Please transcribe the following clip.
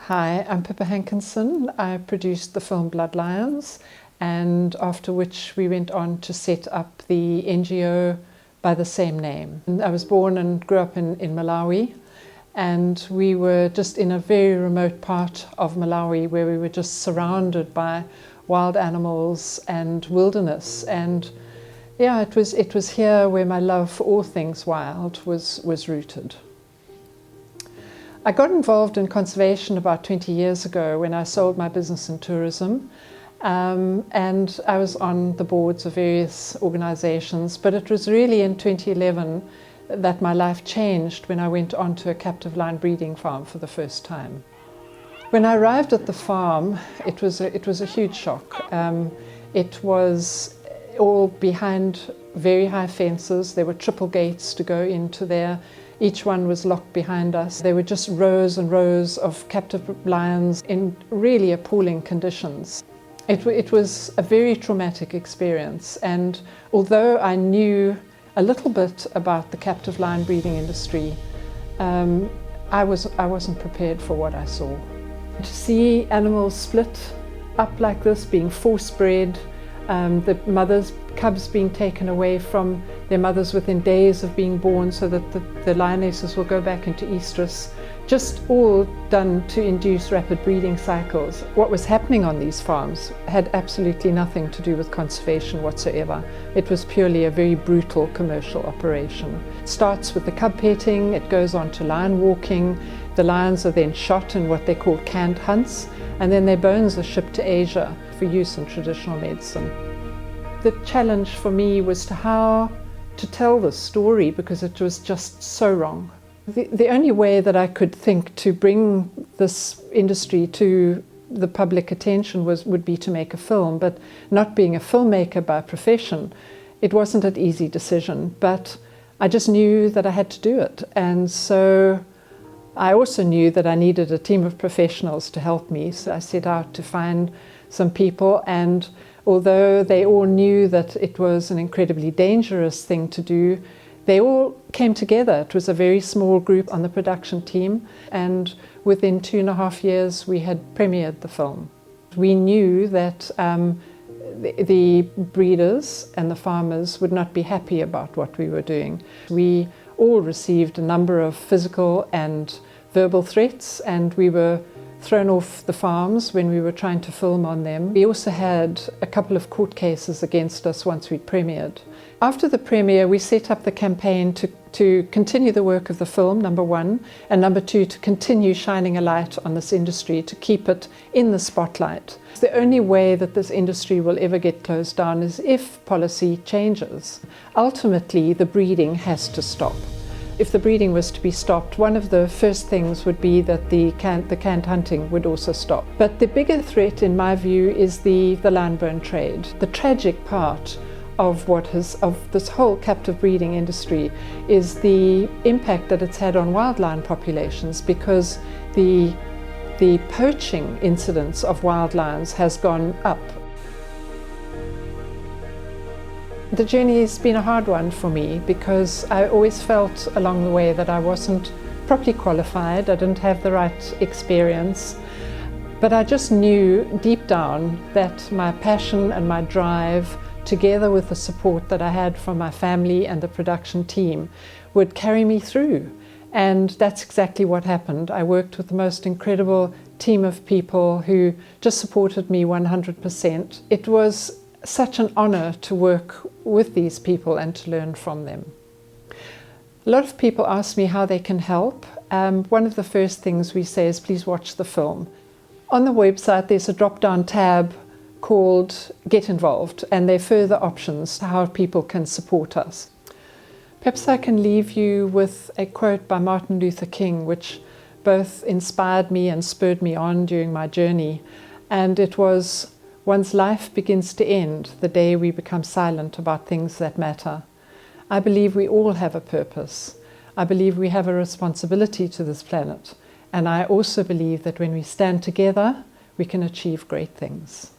Hi, I'm Pippa Hankinson. I produced the film Blood Lions, and after which we went on to set up the NGO by the same name. I was born and grew up in Malawi, and we were just in a very remote part of Malawi where we were just surrounded by wild animals and wilderness. And yeah, it was here where my love for all things wild was rooted. I got involved in conservation about 20 years ago when I sold my business in tourism, and I was on the boards of various organizations, but it was really in 2011 that my life changed when I went onto a captive lion breeding farm for the first time. When I arrived at the farm, it was a huge shock. It was all behind very high fences. There were triple gates to go into there. Each one was locked behind us. There were just rows and rows of captive lions in really appalling conditions. It was a very traumatic experience, and although I knew a little bit about the captive lion breeding industry, I wasn't prepared for what I saw. To see animals split up like this, being force-bred, the cubs being taken away from their mothers within days of being born so that the lionesses will go back into estrus, just all done to induce rapid breeding cycles. What was happening on these farms had absolutely nothing to do with conservation whatsoever. It was purely a very brutal commercial operation. It starts with the cub petting, it goes on to lion walking. The lions are then shot in what they call canned hunts, and then their bones are shipped to Asia for use in traditional medicine. The challenge for me was how to tell this story, because it was just so wrong. The only way that I could think to bring this industry to the public attention would be to make a film, but not being a filmmaker by profession, it wasn't an easy decision, but I just knew that I had to do it. And so I also knew that I needed a team of professionals to help me, so I set out to find some people, and although they all knew that it was an incredibly dangerous thing to do, they all came together. It was a very small group on the production team, and within 2.5 years we had premiered the film. We knew that the breeders and the farmers would not be happy about what we were doing. We all received a number of physical and verbal threats, and we were thrown off the farms when we were trying to film on them. We also had a couple of court cases against us once we'd premiered. After the premiere, we set up the campaign to continue the work of the film, number one, and number two, to continue shining a light on this industry, to keep it in the spotlight. The only way that this industry will ever get closed down is if policy changes. Ultimately, the breeding has to stop. If the breeding was to be stopped, one of the first things would be that the canned hunting would also stop. But the bigger threat, in my view, is the lion bone trade. The tragic part of this whole captive breeding industry is the impact that it's had on wild lion populations, because the poaching incidence of wild lions has gone up. The journey has been a hard one for me, because I always felt along the way that I wasn't properly qualified, I didn't have the right experience, but I just knew deep down that my passion and my drive, together with the support that I had from my family and the production team, would carry me through. And that's exactly what happened. I worked with the most incredible team of people who just supported me 100%. It was such an honor to work with these people and to learn from them. A lot of people ask me how they can help. One of the first things we say is, please watch the film. On the website there's a drop-down tab called Get Involved, and there are further options to how people can support us. Perhaps I can leave you with a quote by Martin Luther King, which both inspired me and spurred me on during my journey, and it was, "One's life begins to end the day we become silent about things that matter." I believe we all have a purpose. I believe we have a responsibility to this planet, and I also believe that when we stand together, we can achieve great things.